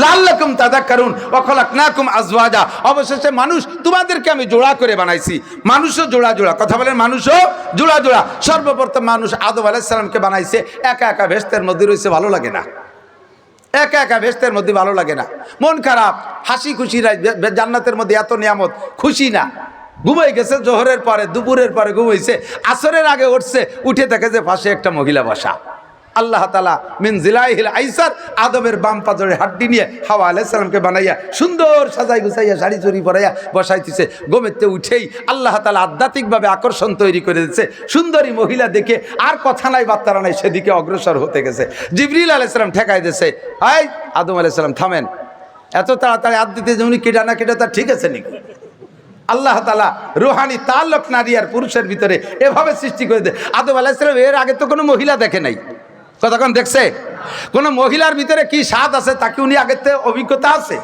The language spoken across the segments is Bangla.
লাআল্লাকুম তাযাক্কারুন ওয়া খলাকনাকুম আজওয়াজা, অবশেষে মানুষ তোমাদেরকে আমি জোড়া করে বানাইছি। মানুষও জোড়া জোড়া, কথা বলেন, মানুষও জোড়া জোড়া। সর্বপ্রথম মানুষ আদম আলাইহিস সালামকে বানাইছে, একা একা ভেস্তের মধ্যে রয়েছে, ভালো লাগে না। একা একা ভেস্তের মধ্যে ভালো লাগে না, মন খারাপ, হাসি খুশি নাই। জান্নাতের মধ্যে এত নিয়ামত, খুশি না। ঘুমাই গেছে জোহরের পরে, দুপুরের পরে ঘুমাইছে, আসরের আগে উঠছে, উঠে দেখে যে পাশে একটা মহিলা বসা। আল্লাহ তাআলা মিন জিলাইহিল আইসার, আদমের বাম পাজরের হাড্ডি নিয়ে হাওয়া আলাইহিস সালামকে বানাইয়া সুন্দর সাজাই গুছাইয়া শাড়ি চুরি পরাইয়া বসাইতেছে। ঘুমেতে উঠেই আল্লাহ তাআলা আধ্যাত্মিকভাবে আকর্ষণ তৈরি করে দিচ্ছে। সুন্দরী মহিলা দেখে আর কথা নাই বার্তা নাই, সেদিকে অগ্রসর হতে গেছে। জিবরিল আলাইহিস সালাম ঠেকাই দিয়েছে, হাই আদম আলাইহিস সালাম থামেন, এত তাড়াতাড়ি হাত দিতে যে উনি কেটা না কেটা তার ঠিক আছে নাকি? আল্লাহ তাআলা রুহানি তাল্লুক নারী আর পুরুষের ভিতরে এভাবে সৃষ্টি করে দেয়। আদম আলাইহিস সালাম এর আগে তো কোনো মহিলা দেখে নাই, কতক্ষণ দেখছে? কোন মহিলার ভিতরে কি স্বাদ আছে তাকে উনি আগের থেকে অভিজ্ঞতা আছে।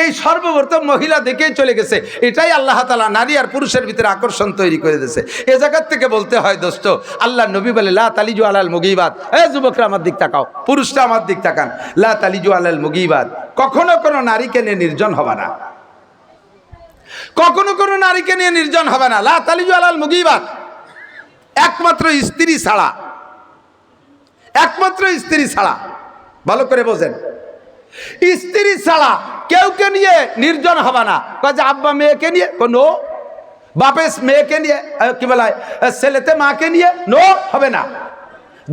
এই সর্বপ্রথম মহিলা দেখেই চলে গেছে। এটাই আল্লাহ তাআলা নারী আর পুরুষের ভিতরে আকর্ষণ তৈরি করে দিয়েছে। এ জায়গার থেকে বলতে হয় দোস্ত, আল্লাহ নবী বলে লা তালিজু আলাল মুগীবাত। যুবকরা আমার দিক তাকাও, পুরুষরা আমার দিক তাকান। লা তালিজু আলাল মুগীবাত, কখনো কোনো নারীকে নিয়ে নির্জন হবে না, কখনো কোনো নারীকে নিয়ে নির্জন হবে না। লা তালিজু আলাল মুগীবাত, একমাত্র স্ত্রী ছাড়া, একমাত্র স্ত্রী ছাড়া। ভালো করে বোঝেন, স্ত্রী ছাড়া কেউকে নিয়ে নির্জন হবে না। কাজে আব্বা মেয়েকে নিয়ে কোনো, বাপে মেয়েকে নিয়ে কি বলা, ছেলেতে মাকে নিয়ে নো হবে না।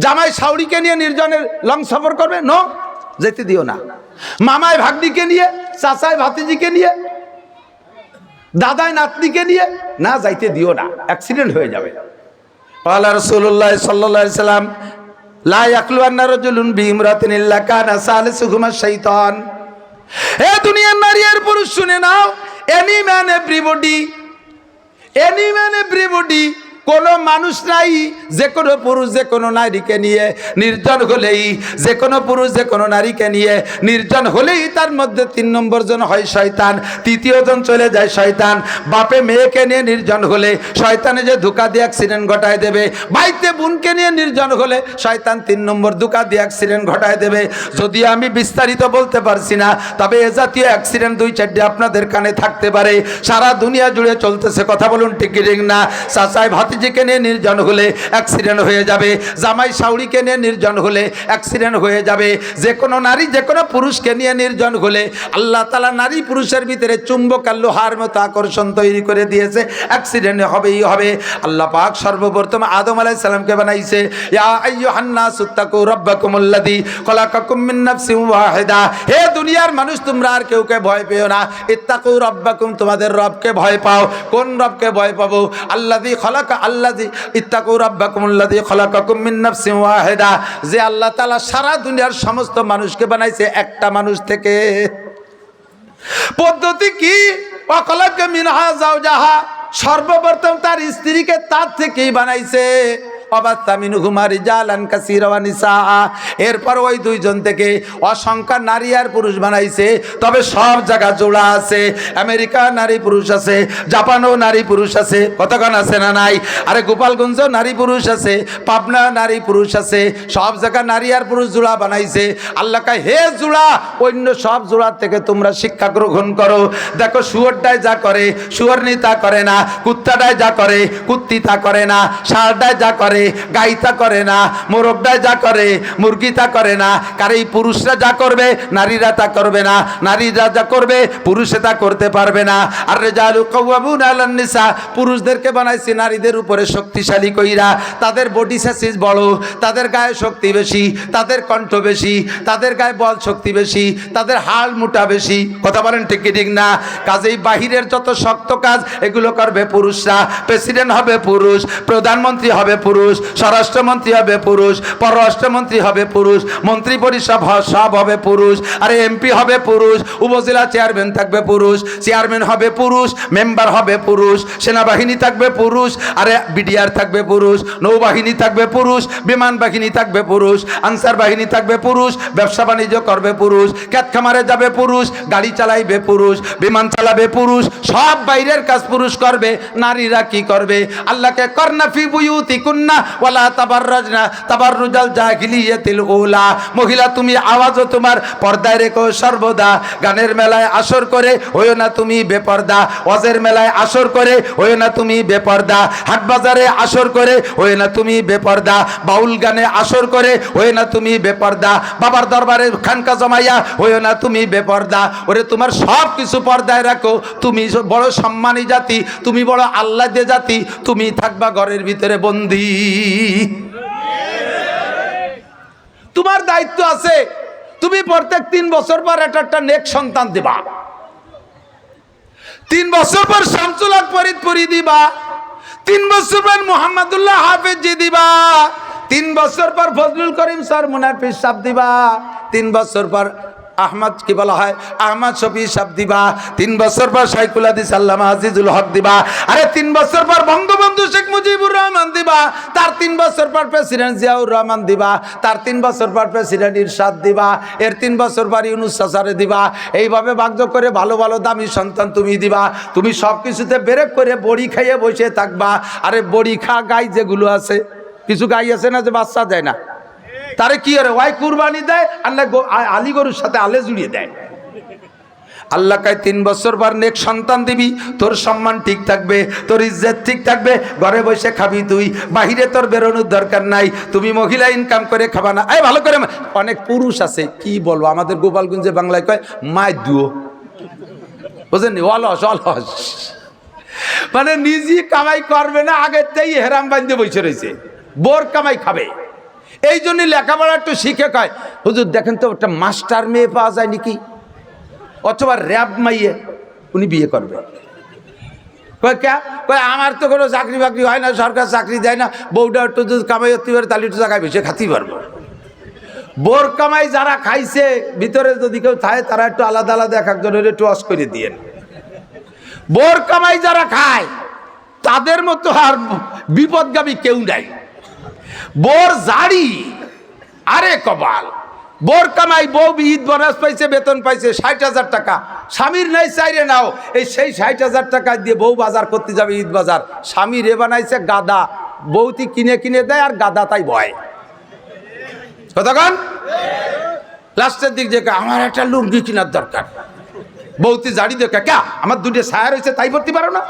জামাই শাউরিকে নিয়ে নির্জনের লং সফর করবে, নো, যেতে দিও না। মামায় ভাগ্নিকে নিয়ে, চাচায় ভাতিজিকে নিয়ে, দাদায় নাতনিকে নিয়ে না, যাইতে দিও না, অ্যাক্সিডেন্ট হয়ে যাবে। আল্লাহ রাসূলুল্লাহ সাল্লাল্লাহু আলাইহি সাল্লাম লা ইয়াখলুয়ান্না রাজুলুন বিইমরাতিন ইল্লা কানা সালিসুহুমা শাইতান। এ দুনিয়ার নারী আর পুরুষ শুনে নাও, any man everybody, any man everybody, কোনো মানুষ নাই যে কোনো পুরুষ যে কোনো নারীকে নিয়ে নির্জন হলেই, যে কোনো পুরুষ যে কোনো নারীকে নিয়ে নির্জন হলেই তার মধ্যে 3 নম্বর জন হয় শয়তান, তৃতীয় জন চলে যায় শয়তান। বাপে মেয়েকে নিয়ে নির্জন হলে শয়তানে যে ধোঁকা দিয়ে অ্যাক্সিডেন্ট ঘটায় দেবে, ভাইতে বোনকে নিয়ে নির্জন হলে শয়তান 3 নম্বর ধোঁকা দিয়ে অ্যাক্সিডেন্ট ঘটায় দেবে। যদিও আমি বিস্তারিত বলতে পারছি না, তবে এ জাতীয় অ্যাক্সিডেন্ট 2-4টে আপনাদের কানে থাকতে পারে, সারা দুনিয়া জুড়ে চলতেছে। কথা বলুন ঠিক কি ঠিক না? চাচাই ভাতিজিকে নিয়ে নির্জন হলে অ্যাক্সিডেন্ট হয়ে যাবে, জামাই শাউরিকে নিয়ে নির্জন হলে অ্যাক্সিডেন্ট হয়ে যাবে। যে কোনো নারী যে কোনো পুরুষকে নিয়ে নির্জন হলে আল্লাহ তাআলা নারী পুরুষের ভিতরে চুম্বক আর লোহার মতো আকর্ষণ তৈরি করে দিয়েছে, অ্যাক্সিডেন্ট হবেই হবে। আল্লাহ পাক সর্বপ্রথম আদম আলাইহিস সালামকে বানাইছে, ইয়া আইয়ুহান নাসু তাকু রাব্বাকুমুল্লাযী খলাকাকুম মিন নাফসিন ওয়াহিদা। হে দুনিয়ার মানুষ, তোমরা আর কেউকে ভয় পেও না, ইত্তাকু রাব্বাকুম, তোমাদের রবকে ভয় পাও। কোন রবকে ভয় পাবো? আল্লাযী খলাকা, আল্লাযী ইত্তাকু রাব্বাকুমুল্লাযী খলাকাকুম মিন নাফসিন ওয়াহিদা, যে আল্লাহ তাআলা সারা দুনিয়ার সমস্ত মানুষকে বানাইছে একটা মানুষ থেকে। পদ্ধতি কি? ওয়া খলাকা মিনহা যাওজাহা, সর্বপ্রথম তার স্ত্রীকে তার থেকেই বানাইছে। এরপর ওই 2 জন থেকে অসংখ্য নারী আর পুরুষ বানাইছে। তবে সব জায়গা জোড়া আছে, আমেরিকা নারী পুরুষ আছে, জাপানও নারী পুরুষ আছে, কতক্ষণ আছে না নাই? আরে গোপালগঞ্জও নারী পুরুষ আছে, পাবনা নারী পুরুষ আছে, সব জায়গা নারী আর পুরুষ জোড়া বানাইছে। আল্লাহ কয়, হে জোড়া, অন্য সব জোড়ার থেকে তোমরা শিক্ষা গ্রহণ করো। দেখো শুয়োরটায় যা করে শুয়োরনি তা করে না, কুত্তাটায় যা করে কুত্তি তা করে না, ষাঁড়টায় যা করে গাইতা করে না, মোরগটায় যা করে মুরগি তা করে না। কারণ এই পুরুষরা যা করবে নারীরা তা করবে না, নারীরা যা করবে পুরুষে তা করতে পারবে না। আর রিজালু কাওয়ামুনা আলান নিসা, পুরুষদেরকে বানাইছে নারীদের উপরে শক্তিশালী কইরা। তাদের বডি সাইজ বড়, তাদের গায়ে শক্তি বেশি, তাদের কণ্ঠ বেশি, তাদের গায়ে বল শক্তি বেশি, তাদের হাড় মোটা বেশি। কথা বলেন ঠিক কি ঠিক না? কাজেই বাহিরের যত শক্ত কাজ এগুলো করবে পুরুষরা। প্রেসিডেন্ট হবে পুরুষ, প্রধানমন্ত্রী হবে পুরুষ, স্বরাষ্ট্রমন্ত্রী হবে পুরুষ, পররাষ্ট্রমন্ত্রী হবে পুরুষ, মন্ত্রী পরিষদ সব হবে পুরুষ। আরে এমপি হবে পুরুষ, উপজেলা চেয়ারম্যান থাকবে পুরুষ, চেয়ারম্যান হবে পুরুষ, মেম্বার হবে পুরুষ, সেনাবাহিনী থাকবে পুরুষ, আরে বিডিআর থাকবে পুরুষ, নৌবাহিনী থাকবে পুরুষ, বিমান বাহিনী থাকবে পুরুষ, আনসার বাহিনী থাকবে পুরুষ, ব্যবসা বাণিজ্য করবে পুরুষ, ক্ষেত খামারে যাবে পুরুষ, গাড়ি চালাইবে পুরুষ, বিমান চালাবে পুরুষ, সব বাইরের কাজ পুরুষ করবে। নারীরা কি করবে? আল্লাহকে করনা ফি বুয়ুতিকুন্না তাবাররাজনা ওয়ালা তাবাররাজনা তাবাররুজাল জাহিলিয়াতিল উলা। মহিলা তুমি আওয়াজও তোমার পর্দায় রেখো সর্বদা। গানের মেলায় আসর করে হইও না তুমি বেপর্দা। ওয়াজের মেলায় আসর করে হইও না তুমি বেপর্দা। হাট বাজারে আসর করে হইও না তুমি বেপর্দা। বাউল গানে আসর করে হইও না তুমি বেপর্দা। বাবার দরবারে খানকা জমাইয়া হইও না তুমি বেপর্দা। ওরে তোমার সব কিছু পর্দায় রাখো। তুমি বড় সম্মানী জাতি, তুমি বড় আল্লাহ দে জাতি, তুমি থাকবা ঘরের ভিতরে বন্দী। তোমার দায়িত্ব আছে, তুমি প্রত্যেক 3 বছর পর একটা নেক সন্তান দিবা। 3 বছর পর শামসুল হক ফরিদপুরি দিবা। 3 বছর পর মুহাম্মদুল্লাহ হাফেজি দিবা। 3 বছর পর ফজলুল করিম স্যার মুনাফিস সাহেব দিবা। 3 বছর পর আহমদ কি বলা হয় আহমদ শফি সাহেব দিবা। 3 বছর পর শাইখুল হাদিস আল্লামা আজিজুল হক দিবা। আরে 3 বছর পর বঙ্গবন্ধু শেখ মুজিবুর রহমান দিবা। তার 3 বছর পর প্রেসিডেন্ট জিয়াউর রহমান দিবা। তার 3 বছর পর প্রেসিডেন্ট ইরশাদ দিবা। এর 3 বছর পর ইউনুস চাচারে দিবা। এইভাবে ভাগ্য করে ভালো ভালো দামি সন্তান তুমি দিবা। তুমি সব কিছুতে ব্রেক করে বড়ি খাইয়ে বসে থাকবা। আরে বড়ি খা গাই যেগুলো আছে, কিছু গাই আছে না যে বাচ্চা দেয় না, তারে কি করে ওয়াই কুরবানি দেয় আর না আলী গরুর সাথে আলে জুড়িয়ে দেয়। আল্লাহ কায় 3 বছর পর নেক সন্তান দিবি, তোর সম্মান ঠিক থাকবে, তোর ইজ্জত ঠিক থাকবে, ঘরে বসে খাবি তুই, বাহিরে তোর বেরোনোর দরকার নাই। তুমি মহিলা ইনকাম করে খাবা না। এই ভালো করে, অনেক পুরুষ আছে কি বলবো, আমাদের গোপালগঞ্জে বাংলায় কয় মায় দুও, বুঝলেন, অলস অলস, মানে নিজে কামাই করবে না, আগের তাই হেরাম বান্ধে বসে রয়েছে, বোর কামাই খাবে। এই জন্য লেখাপড়া একটু শিখে কয় হুজুর দেখেন তো একটা মাস্টার মেয়ে পাওয়া যায় নাকি, অথবা র্যাব মাইয়ে, উনি বিয়ে করবে। কয় কে, কয় আমার তো কোনো চাকরি বাকরি হয় না, সরকার চাকরি দেয় না, বউটা একটু যদি কামাই করতে পারে তাহলে একটু জায়গায় বসে খাতেই পারবো। বোর কামাই যারা খাইছে ভিতরে যদি কেউ থাকে তারা একটু আলাদা আলাদা এক একজনের একটু অস করে দিয়েন। বোর কামাই যারা খায় তাদের মতো আর বিপদগামী কেউ নাই। বোর জাড়ি, আরে কপাল, বোর কামাই, বউ ঈদ বোনাস পাইছে, বেতন পাইছে 60,000 টাকা, স্বামীর নাই চাইরে নাও, এই সেই 60,000 টাকা দিয়ে বউ বাজার করতে যাবে ঈদ বাজার, স্বামী রে বানাইছে গাদা, বউতি কিনে কিনে দেয় আর গাদা তাই বয়। কতক্ষণ লাস্টের দিক দেখে আমার একটা লুঙ্গি কেনার দরকার, বউতি জাড়ি দেখে কে আমার 2টা ছায়া রয়েছে তাই পড়তে পারো না,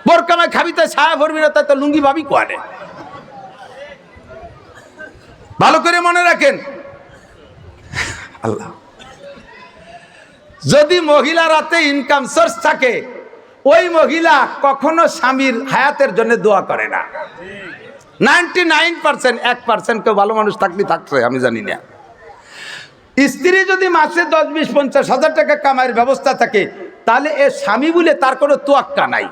বোর কামাই খাবি তাই ছায়া ভরবি না, তাই তো লুঙ্গি ভাবি কোয়ানে। ভালো করে মনে রাখেন, আল্লাহ যদি মহিলা রাতে ইনকাম সোর্স থাকে, ওই মহিলা কখনো স্বামীর হায়াতের জন্য দোয়া করে না। 99%, 1% কেউ ভালো মানুষ থাকলে থাকছে আমি জানি না। স্ত্রী যদি মাসে 10, 20, 50,000 টাকা কামাইয়ের ব্যবস্থা থাকে, তাহলে এ স্বামী বলে তার কোনো তোয়াক্কা নাই।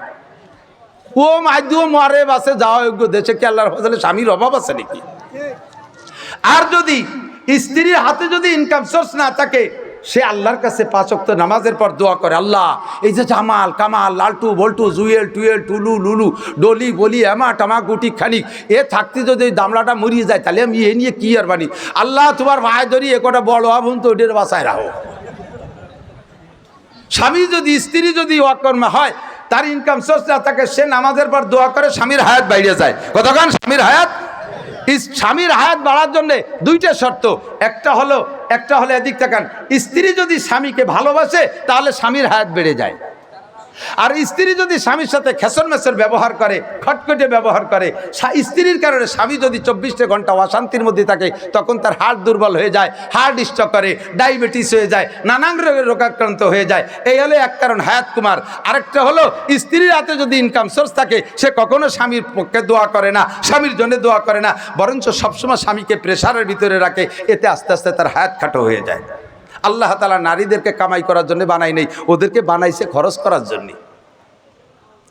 ও মাইদুও মরে বাসে যাওয়া যোগ্য দেশে কি আল্লাহর ফজলে স্বামীর অভাব আছে নাকি? আর যদি স্ত্রীর হাতে যদি ইনকাম সোর্স না থাকে, সে আল্লাহর কাছে 5 ওয়াক্ত নামাজের পর দোয়া করে, আল্লাহ এই যে জামাল কামাল লালটু বল্টু জুয়েল টুয়েল টুলু লুলু ডলি বলি এমা টামা গুটি খানিক এ থাকতে যদি দামলাটা মরিয়ে যায়, তাহলে আমি এ নিয়ে কি আর বানি, আল্লাহ তোমার মায়ের ধরি এ কটা বড় আবুন তো ওদের বাসায় রাখো। স্বামী যদি স্ত্রী যদি অকর্মে হয়, তার ইনকাম সোর্স না থাকে, সে নামাজের পর দোয়া করে স্বামীর হায়াত বাইরে যায়। কতক্ষণ স্বামীর হায়াত, স্বামীর হায়াত বাড়ার জন্য 2টা শর্ত, একটা হলো এদিক তাকান, স্ত্রী যদি স্বামীকে ভালোবাসে তাহলে স্বামীর হায়াত বেড়ে যায়। আর স্ত্রী যদি স্বামীর সাথে খেসর মেসর ব্যবহার করে, খটখটে ব্যবহার করে, স্ত্রীর কারণে স্বামী যদি 24টা ঘন্টা অশান্তির মধ্যে থাকে, তখন তার হার্ট দুর্বল হয়ে যায়, হার্ট স্ট্রোক করে, ডায়াবেটিস হয়ে যায়, নানান রোগের রোগাক্রান্ত হয়ে যায়। এই হলো এক কারণ হায়াত কুমার। আরেকটা হলো স্ত্রীর হাতে যদি ইনকাম সোর্স থাকে, সে কখনো স্বামীর পক্ষে দোয়া করে না, স্বামীর জন্য দোয়া করে না, বরঞ্চ সবসময় স্বামীকে প্রেশারের ভিতরে রাখে, এতে আস্তে আস্তে তার হায়াত খাটো হয়ে যায়। আল্লাহ তাআলা নারীদেরকে কামাই করার জন্য বানাই নেই, ওদেরকে বানাইছে খরচ করার জন্য।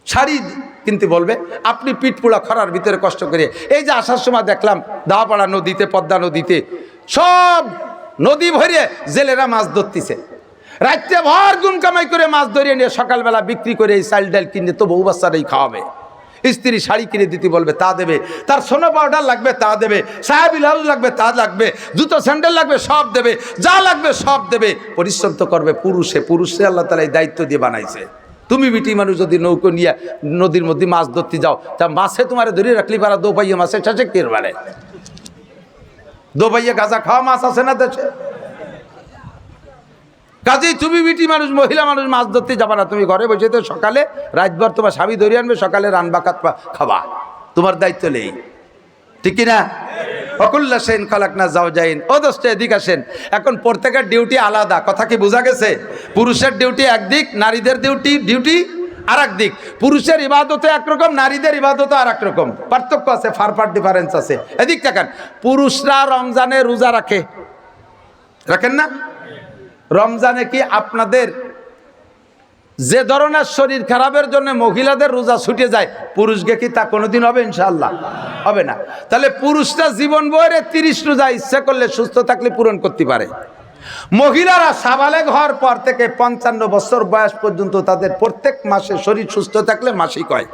শাড়ি কিনতে বলবে, আপনি পিঠপুড়া খরার ভিতরে কষ্ট করে, এই যে আসার সময় দেখলাম দাওয়াপাড়া নদীতে, পদ্মা নদীতে সব নদী ভরে জেলেরা মাছ ধরতেছে, রাত্রে ভর গুম কামাই করে মাছ ধরিয়ে নিয়ে সকালবেলা বিক্রি করে এই চাল ডাল কিনে তো বউ বাচ্চারাই খাওয়াবে। স্ত্রী শাড়ি কিনে দিতে বলবে, তা দেবে, তার সোনা পাউডার লাগবে তা দেবে, সাহেবিলাল লাগবে তা লাগবে, জুতো স্যান্ডেল লাগবে সব দেবে, যা লাগবে সব দেবে। পরিশ্রম তো করবে পুরুষে, পুরুষে আল্লাহ তাআলা এই দায়িত্ব দিয়ে বানাইছে। তুমি বিটি মানুষ যদি নৌকো নিয়ে নদীর মধ্যে মাছ ধরতে যাও, তা মাছে তোমার ধরে রাখলি পারা দো পাইয়া মাছের শেষে কের বাড়ে দো পাইয়া গাঁজা খাওয়া মাছ আছে না দেশে। কাজেই তুমি বিটি মানুষ মহিলা মানুষ মাছ ধরতে যাবা না, তুমি ঘরে বসে তো সকালে রাতভর তোমার স্বামী ধরে আনবে, সকালে রান্না কাতপা খাবা, তোমার দায়িত্ব নেই, ঠিক কিনা? অকুল্লা সেন খালাক না যাও যাইন। ও দোস্ত এদিক আসেন। এখন প্রত্যেকের ডিউটি আলাদা, কথা কি বোঝা গেছে? পুরুষের ডিউটি একদিক, নারীদের ডিউটি আর এক দিক। পুরুষের ইবাদতে একরকম, নারীদের ইবাদতে আর এক রকম, পার্থক্য আছে, ফার ডিফারেন্স আছে। এদিক দেখেন, পুরুষরা রমজানে রোজা রাখেন না? রমজানে কি আপনাদের যে ধরনের শরীর খারাপের জন্য মহিলাদের রোজা ছুটে যায়, পুরুষকে কি তা কোনোদিন হবে? ইনশাআল্লাহ হবে না। তাহলে পুরুষরা জীবন বয়রে 30 রোজা ইচ্ছা করলে সুস্থ থাকলে পূরণ করতে পারে। মহিলারা সাবালেগ হওয়ার পর থেকে 55 বছর বয়স পর্যন্ত তাদের প্রত্যেক মাসে শরীর সুস্থ থাকলে মাসিক হয়।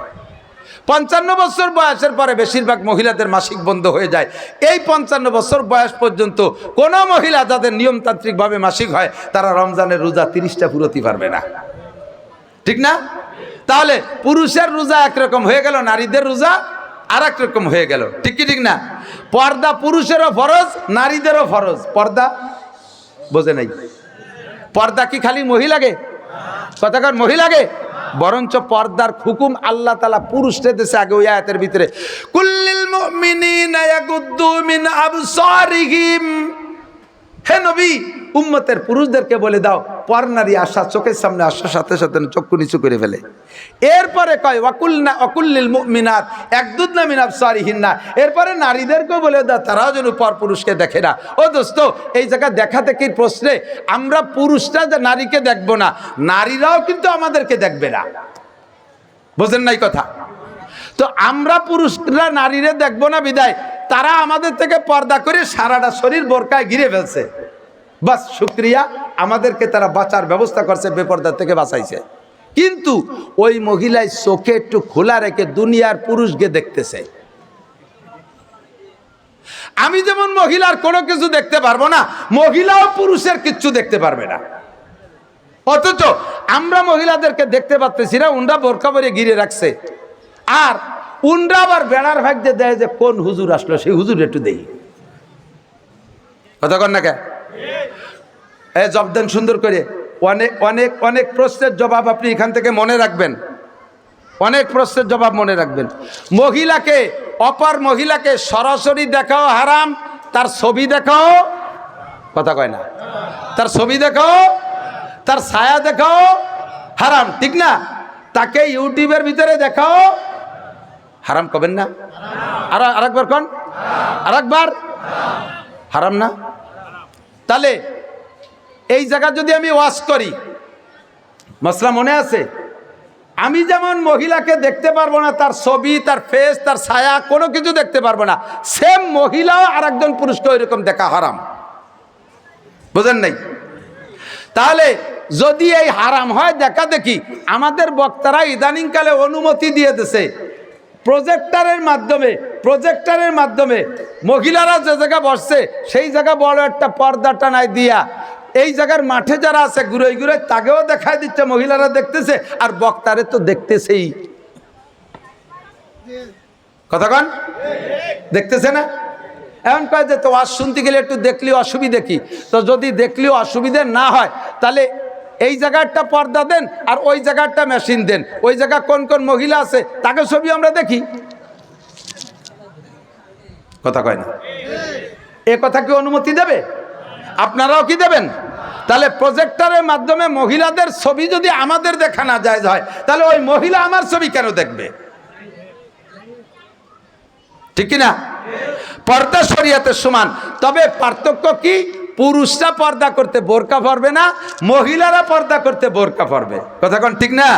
55 বছর বয়সের পরে বেশিরভাগ মহিলাদের মাসিক বন্ধ হয়ে যায়। এই 55 বছর বয়স পর্যন্ত কোনো মহিলা যাদের নিয়মতান্ত্রিকভাবে মাসিক হয়, তারা রমজানের রোজা 30টা পুরোতে পারবে না, ঠিক না? তাহলে পুরুষের রোজা একরকম হয়ে গেল, নারীদের রোজা আর এক রকম হয়ে গেল, ঠিক কি ঠিক না? পর্দা পুরুষেরও ফরজ, নারীদেরও ফরজ। পর্দা বোঝে নাই? পর্দা কি খালি মহিলাকে? কথাকার মহিলাকে? বরঞ্চ পর্দার হুকুম আল্লাহ তাআলা পুরুষদের দেশে আগে ওই আয়াতের ভিতরে কুল্লিল মুমিনিনা ইয়াগুদ্দু মিন আবসারিহিম, হে নবী উম্মতের পুরুষদেরকে বলে দাও পর নারী আসা চোখের সামনে আসার সাথে সাথে চক্ষু নিচু করে ফেলে। এরপরে কয় ওয়াকুল্লিল মুমিনাত ইয়াগুদ্দুনা মিন আবসারিহিন্না, এরপরে নারীদেরকেও বলে দাও তারাও যেন পর পুরুষকে দেখে না। ও দোস্ত, এই জায়গায় দেখা দেখির প্রশ্নে আমরা পুরুষরা যে নারীকে দেখবো না, নারীরাও কিন্তু আমাদেরকে দেখবে না, বোঝেন নাই কথা? তো আমরা পুরুষরা নারীরা দেখবো না বিদায় তারা আমাদের থেকে পর্দা করে সারাটা শরীর বোরকায় ঘিরে ফেলছে। বাস শুকরিয়া, আমাদেরকে তারা বাঁচার ব্যবস্থা করছে, বেপর্দা থেকে বাঁচাইছে। কিন্তু ওই মহিলায় চোখে একটু খোলা রেখে দুনিয়ার পুরুষকে দেখতেছে। আমি যেমন মহিলার কোনো কিছু দেখতে পারবো না, মহিলাও পুরুষের কিচ্ছু দেখতে পারবে না। অথচ আমরা মহিলাদেরকে দেখতে পাচ্ছি না, উন্ডা বোরকা পরে ঘিরে রাখছে। আর উন্ডা আবার বেড়ার ভাগ দিয়ে দেয় যে কোন হুজুর আসলো, সেই হুজুর একটু দেখি। কথা কন না কে? জব দেন সুন্দর করে। অনেক অনেক অনেক প্রশ্নের জবাব আপনি এখান থেকে মনে রাখবেন, অনেক প্রশ্নের জবাব মনে রাখবেন। মহিলাকে, অপর মহিলাকে সরাসরি দেখাও হারাম, তার ছবি দেখাও, কথা কয় না, তার ছবি দেখাও, তার ছায়া দেখাও হারাম, ঠিক না? তাকে ইউটিউবের ভিতরে দেখাও হারাম, কবেন না? আরেকবার কোন, আরেকবার হারাম না? তাহলে এই জায়গা যদি আমি ওয়াজ করি, মশলা মনে আছে, আমি যেমন মহিলাকে দেখতে পারবো না, তার ছবি, তার ফেস, তার ছায়া কোনো কিছু দেখতে পারবো না, সেম মহিলাও আর একজন পুরুষকে ওইরকম দেখা হারাম, বুঝেন নাই? তাহলে যদি এই হারাম হয় দেখা দেখি, আমাদের বক্তারা ইদানিংকালে অনুমতি দিয়ে দিছে প্রজেক্টরের মাধ্যমে মহিলারা যে জায়গা বসছে সেই জায়গা বড় একটা পর্দা টানায় দিয়া এই জায়গার মাঠে যারা আছে ঘুরে ঘুরে তাকেও দেখায় দিচ্ছে, মহিলারা দেখতেছে আর বক্তারে তো দেখতেছেই, কথা কন, দেখতেছে না? এমন কয় যে তো ওয়াজ শুনতে গেলে একটু দেখলেও অসুবিধে কি? তো যদি দেখলেও অসুবিধে না হয় তাহলে এই জায়গাটা পর্দা দেন আর ওই জায়গাটা মেশিন দেন, ওই জায়গা কোন কোন মহিলা আছে তাকে ছবি আমরা দেখি, কথা কয় না? এ কথা কি অনুমতি দেবে? আপনারাও কি দেবেন? তাহলে প্রজেক্টরের মাধ্যমে মহিলাদের ছবি যদি আমাদের দেখা না যায় হয়, তাহলে ওই মহিলা আমার ছবি কেন দেখবে? ঠিক কিনা? পর্দা শরীয়তের সমান, তবে পার্থক্য কি? পুরুষরা পর্দা করতে বোরকা পরবে না, মহিলারা পর্দা করতে বোরকা পরবে, কথা কোন ঠিক না?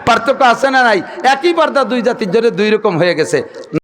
পার্থক্য আছে না নাই? একই পর্দা দুই জাতির জন্য দুই রকম হয়ে গেছে।